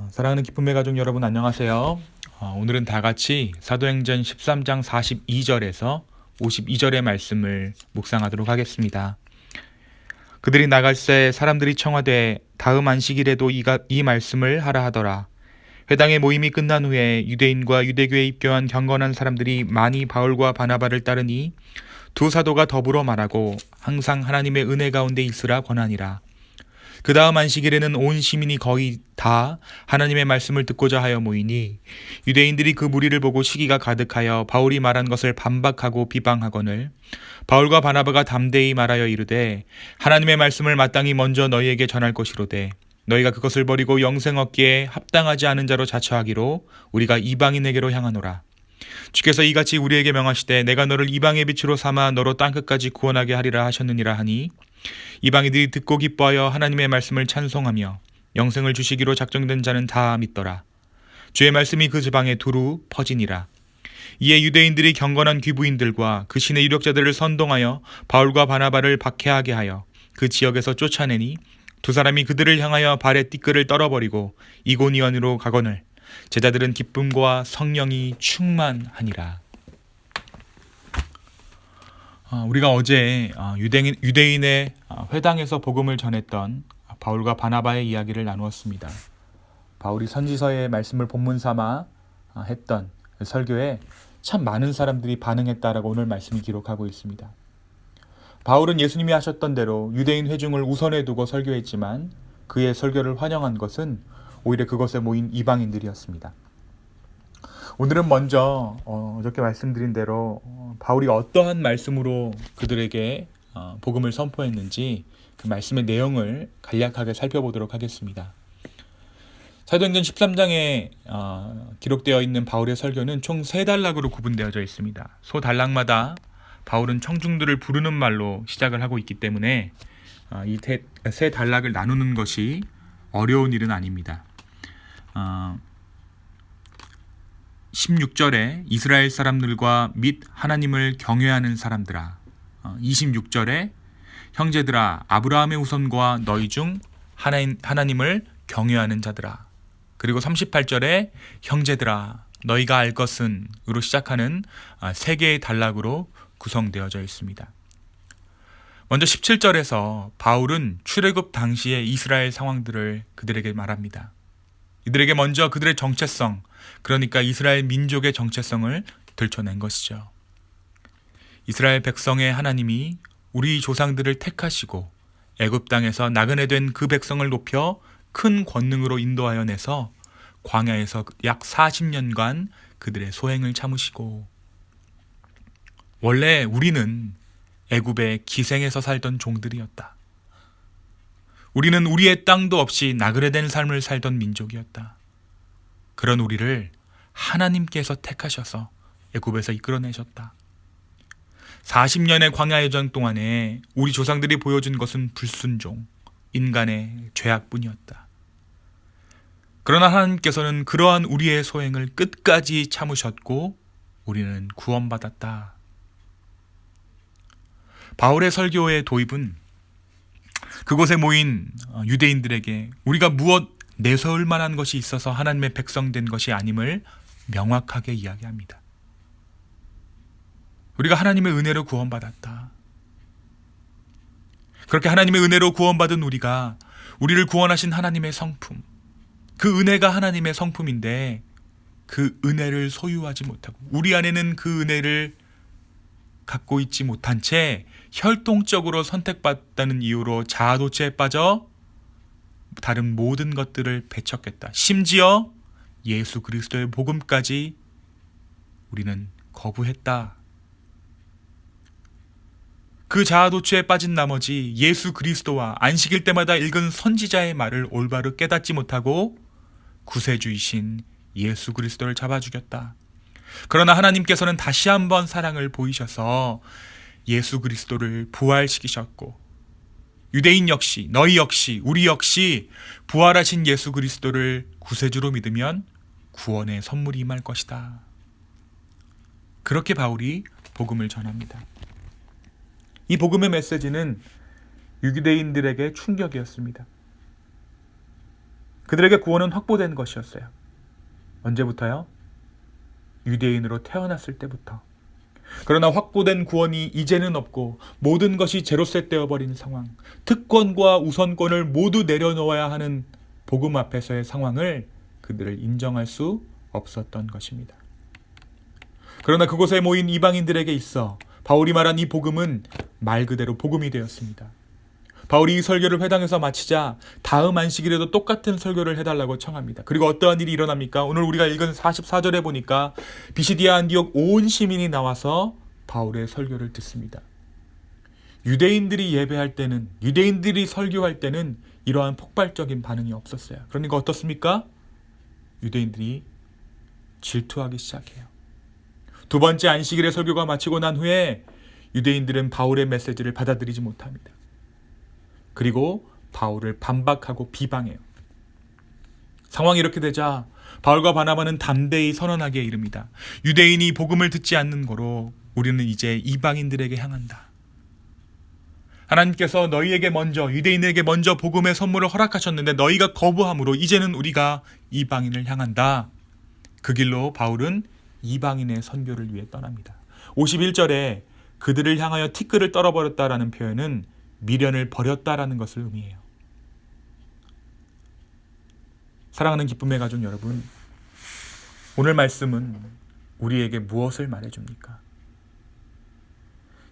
사랑하는 기쁨의 가족 여러분 안녕하세요. 오늘은 다 같이 사도행전 13장 42절에서 52절의 말씀을 묵상하도록 하겠습니다. 그들이 나갈새 사람들이 청하되 다음 안식일에도 이 말씀을 하라 하더라. 회당의 모임이 끝난 후에 유대인과 유대교에 입교한 경건한 사람들이 많이 바울과 바나바를 따르니 두 사도가 더불어 말하고 항상 하나님의 은혜 가운데 있으라 권하니라. 그 다음 안식일에는 온 시민이 거의 다 하나님의 말씀을 듣고자 하여 모이니 유대인들이 그 무리를 보고 시기가 가득하여 바울이 말한 것을 반박하고 비방하거늘 바울과 바나바가 담대히 말하여 이르되 하나님의 말씀을 마땅히 먼저 너희에게 전할 것이로되 너희가 그것을 버리고 영생 얻기에 합당하지 않은 자로 자처하기로 우리가 이방인에게로 향하노라. 주께서 이같이 우리에게 명하시되 내가 너를 이방의 빛으로 삼아 너로 땅끝까지 구원하게 하리라 하셨느니라 하니 이방인들이 듣고 기뻐하여 하나님의 말씀을 찬송하며 영생을 주시기로 작정된 자는 다 믿더라. 주의 말씀이 그 지방에 두루 퍼지니라. 이에 유대인들이 경건한 귀부인들과 그 신의 유력자들을 선동하여 바울과 바나바를 박해하게 하여 그 지역에서 쫓아내니 두 사람이 그들을 향하여 발에 띠끌을 떨어버리고 이고니온으로 가거늘 제자들은 기쁨과 성령이 충만하니라. 우리가 어제 유대인의 회당에서 복음을 전했던 바울과 바나바의 이야기를 나누었습니다. 바울이 선지서의 말씀을 본문 삼아 했던 설교에 참 많은 사람들이 반응했다라고 오늘 말씀이 기록하고 있습니다. 바울은 예수님이 하셨던 대로 유대인 회중을 우선에 두고 설교했지만 그의 설교를 환영한 것은 오히려 그것에 모인 이방인들이었습니다. 오늘은 먼저 어저께 말씀드린 대로 바울이 어떠한 말씀으로 그들에게 복음을 선포했는지 그 말씀의 내용을 간략하게 살펴보도록 하겠습니다. 사도행전 13장에 기록되어 있는 바울의 설교는 총 3단락으로 구분되어져 있습니다. 소 단락마다 바울은 청중들을 부르는 말로 시작을 하고 있기 때문에 이 세 단락을 나누는 것이 어려운 일은 아닙니다. 16절에 이스라엘 사람들과 및 하나님을 경외하는 사람들아, 26절에 형제들아 아브라함의 후손과 너희 중 하나님을 경외하는 자들아, 그리고 38절에 형제들아 너희가 알 것은 으로 시작하는 3개의 단락으로 구성되어져 있습니다. 먼저 17절에서 바울은 출애굽 당시의 이스라엘 상황들을 그들에게 말합니다. 이들에게 먼저 그들의 정체성, 그러니까 이스라엘 민족의 정체성을 들춰낸 것이죠. 이스라엘 백성의 하나님이 우리 조상들을 택하시고 애굽 땅에서 나그네 된 그 백성을 높여 큰 권능으로 인도하여 내서 광야에서 약 40년간 그들의 소행을 참으시고, 원래 우리는 애굽의 기생에서 살던 종들이었다. 우리는 우리의 땅도 없이 나그네된 삶을 살던 민족이었다. 그런 우리를 하나님께서 택하셔서 애굽에서 이끌어내셨다. 40년의 광야 여정 동안에 우리 조상들이 보여준 것은 불순종, 인간의 죄악뿐이었다. 그러나 하나님께서는 그러한 우리의 소행을 끝까지 참으셨고 우리는 구원받았다. 바울의 설교의 도입은 그곳에 모인 유대인들에게 우리가 무엇 내세울 만한 것이 있어서 하나님의 백성 된 것이 아님을 명확하게 이야기합니다. 우리가 하나님의 은혜로 구원받았다. 그렇게 하나님의 은혜로 구원받은 우리가 우리를 구원하신 하나님의 성품, 그 은혜가 하나님의 성품인데 그 은혜를 소유하지 못하고 우리 안에는 그 은혜를 갖고 있지 못한 채 혈통적으로 선택받다는 이유로 자아도취에 빠져 다른 모든 것들을 배척했다. 심지어 예수 그리스도의 복음까지 우리는 거부했다. 그 자아도취에 빠진 나머지 예수 그리스도와 안식일 때마다 읽은 선지자의 말을 올바로 깨닫지 못하고 구세주이신 예수 그리스도를 잡아 죽였다. 그러나 하나님께서는 다시 한번 사랑을 보이셔서 예수 그리스도를 부활시키셨고, 유대인 역시, 너희 역시, 우리 역시 부활하신 예수 그리스도를 구세주로 믿으면 구원의 선물이 임할 것이다. 그렇게 바울이 복음을 전합니다. 이 복음의 메시지는 유대인들에게 충격이었습니다. 그들에게 구원은 확보된 것이었어요. 언제부터요? 유대인으로 태어났을 때부터. 그러나 확보된 구원이 이제는 없고 모든 것이 제로셋 되어버린 상황, 특권과 우선권을 모두 내려놓아야 하는 복음 앞에서의 상황을 그들을 인정할 수 없었던 것입니다. 그러나 그곳에 모인 이방인들에게 있어 바울이 말한 이 복음은 말 그대로 복음이 되었습니다. 바울이 이 설교를 회당에서 마치자 다음 안식일에도 똑같은 설교를 해달라고 청합니다. 그리고 어떠한 일이 일어납니까? 오늘 우리가 읽은 44절에 보니까 비시디아 안디옥 온 시민이 나와서 바울의 설교를 듣습니다. 유대인들이 예배할 때는, 유대인들이 설교할 때는 이러한 폭발적인 반응이 없었어요. 그러니까 어떻습니까? 유대인들이 질투하기 시작해요. 두 번째 안식일의 설교가 마치고 난 후에 유대인들은 바울의 메시지를 받아들이지 못합니다. 그리고 바울을 반박하고 비방해요. 상황이 이렇게 되자 바울과 바나바는 담대히 선언하기에 이릅니다. 유대인이 복음을 듣지 않는 거로 우리는 이제 이방인들에게 향한다. 하나님께서 너희에게 먼저, 유대인에게 먼저 복음의 선물을 허락하셨는데 너희가 거부함으로 이제는 우리가 이방인을 향한다. 그 길로 바울은 이방인의 선교를 위해 떠납니다. 51절에 그들을 향하여 티끌을 떨어버렸다라는 표현은 미련을 버렸다라는 것을 의미해요. 사랑하는 기쁨의 가족 여러분, 오늘 말씀은 우리에게 무엇을 말해줍니까?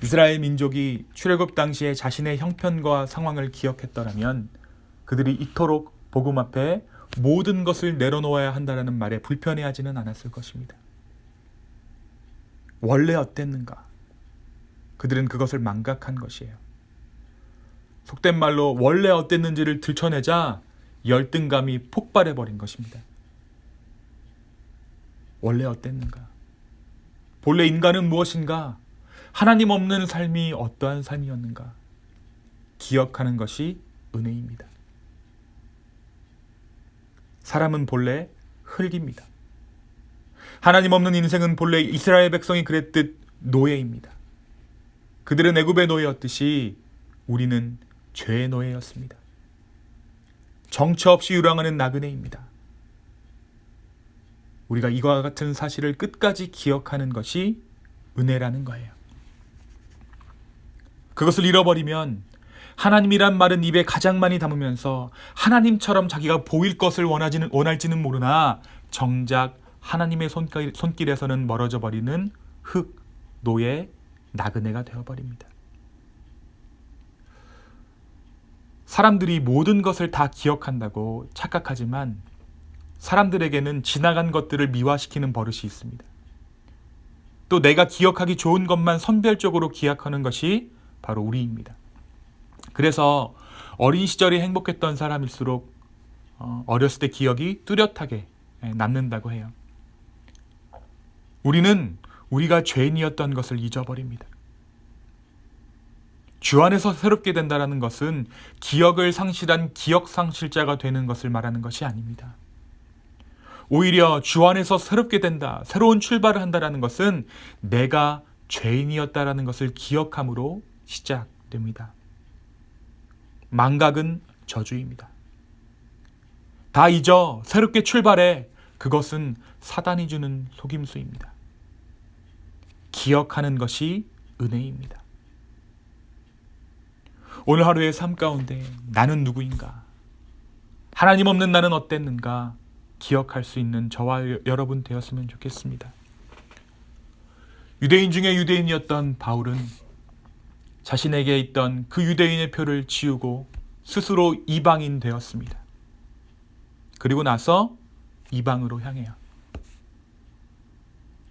이스라엘 민족이 출애굽 당시에 자신의 형편과 상황을 기억했더라면 그들이 이토록 복음 앞에 모든 것을 내려놓아야 한다는 말에 불편해하지는 않았을 것입니다. 원래 어땠는가? 그들은 그것을 망각한 것이에요. 속된 말로 원래 어땠는지를 들춰내자 열등감이 폭발해버린 것입니다. 원래 어땠는가? 본래 인간은 무엇인가? 하나님 없는 삶이 어떠한 삶이었는가? 기억하는 것이 은혜입니다. 사람은 본래 흙입니다. 하나님 없는 인생은 본래 이스라엘 백성이 그랬듯 노예입니다. 그들은 애굽의 노예였듯이 우리는 죄의 노예였습니다. 정처 없이 유랑하는 나그네입니다. 우리가 이와 같은 사실을 끝까지 기억하는 것이 은혜라는 거예요. 그것을 잃어버리면 하나님이란 말은 입에 가장 많이 담으면서 하나님처럼 자기가 보일 것을 원할지는 모르나 정작 하나님의 손길에서는 멀어져 버리는 흙, 노예, 나그네가 되어버립니다. 사람들이 모든 것을 다 기억한다고 착각하지만 사람들에게는 지나간 것들을 미화시키는 버릇이 있습니다. 또 내가 기억하기 좋은 것만 선별적으로 기억하는 것이 바로 우리입니다. 그래서 어린 시절이 행복했던 사람일수록 어렸을 때 기억이 뚜렷하게 남는다고 해요. 우리는 우리가 죄인이었던 것을 잊어버립니다. 주 안에서 새롭게 된다는 것은 기억을 상실한 기억상실자가 되는 것을 말하는 것이 아닙니다. 오히려 주 안에서 새롭게 된다, 새로운 출발을 한다는 것은 내가 죄인이었다는 것을 기억함으로 시작됩니다. 망각은 저주입니다. 다 잊어 새롭게 출발해. 그것은 사단이 주는 속임수입니다. 기억하는 것이 은혜입니다. 오늘 하루의 삶 가운데 나는 누구인가? 하나님 없는 나는 어땠는가? 기억할 수 있는 저와 여러분 되었으면 좋겠습니다. 유대인 중에 유대인이었던 바울은 자신에게 있던 그 유대인의 표를 지우고 스스로 이방인 되었습니다. 그리고 나서 이방으로 향해요.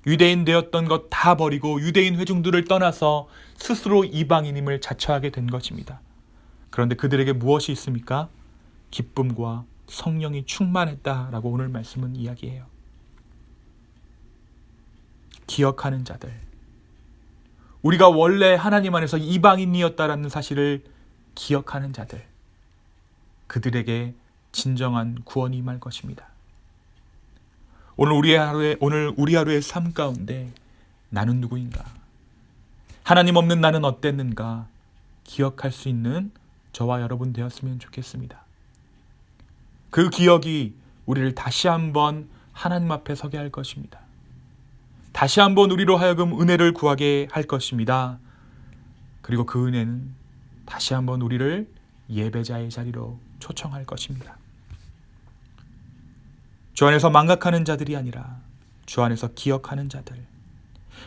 유대인 되었던 것 다 버리고 유대인 회중들을 떠나서 스스로 이방인임을 자처하게 된 것입니다. 그런데 그들에게 무엇이 있습니까? 기쁨과 성령이 충만했다라고 오늘 말씀은 이야기해요. 기억하는 자들, 우리가 원래 하나님 안에서 이방인이었다라는 사실을 기억하는 자들, 그들에게 진정한 구원이 임할 것입니다. 오늘 우리 하루의 삶 가운데 나는 누구인가? 하나님 없는 나는 어땠는가? 기억할 수 있는 저와 여러분 되었으면 좋겠습니다. 그 기억이 우리를 다시 한번 하나님 앞에 서게 할 것입니다. 다시 한번 우리로 하여금 은혜를 구하게 할 것입니다. 그리고 그 은혜는 다시 한번 우리를 예배자의 자리로 초청할 것입니다. 주 안에서 망각하는 자들이 아니라 주 안에서 기억하는 자들,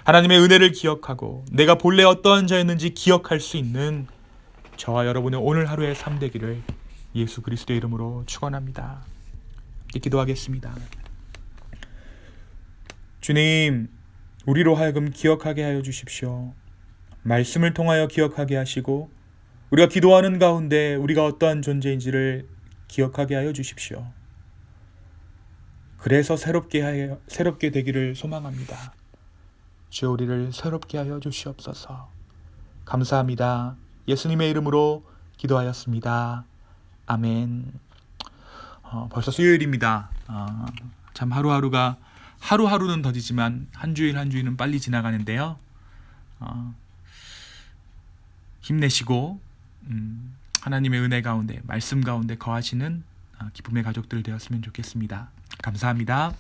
하나님의 은혜를 기억하고 내가 본래 어떠한 자였는지 기억할 수 있는 저와 여러분의 오늘 하루의 삶 되기를 예수 그리스도의 이름으로 축원합니다. 함께 기도하겠습니다. 주님, 우리로 하여금 기억하게 하여 주십시오. 말씀을 통하여 기억하게 하시고 우리가 기도하는 가운데 우리가 어떠한 존재인지를 기억하게 하여 주십시오. 그래서 새롭게 되기를 소망합니다. 주여, 우리를 새롭게 하여 주시옵소서. 감사합니다. 예수님의 이름으로 기도하였습니다. 아멘. 벌써 수요일입니다. 참 하루하루는 더디지만 한 주일은 빨리 지나가는데요. 힘내시고 하나님의 은혜 가운데, 말씀 가운데 거하시는 기쁨의 가족들 되었으면 좋겠습니다. 감사합니다.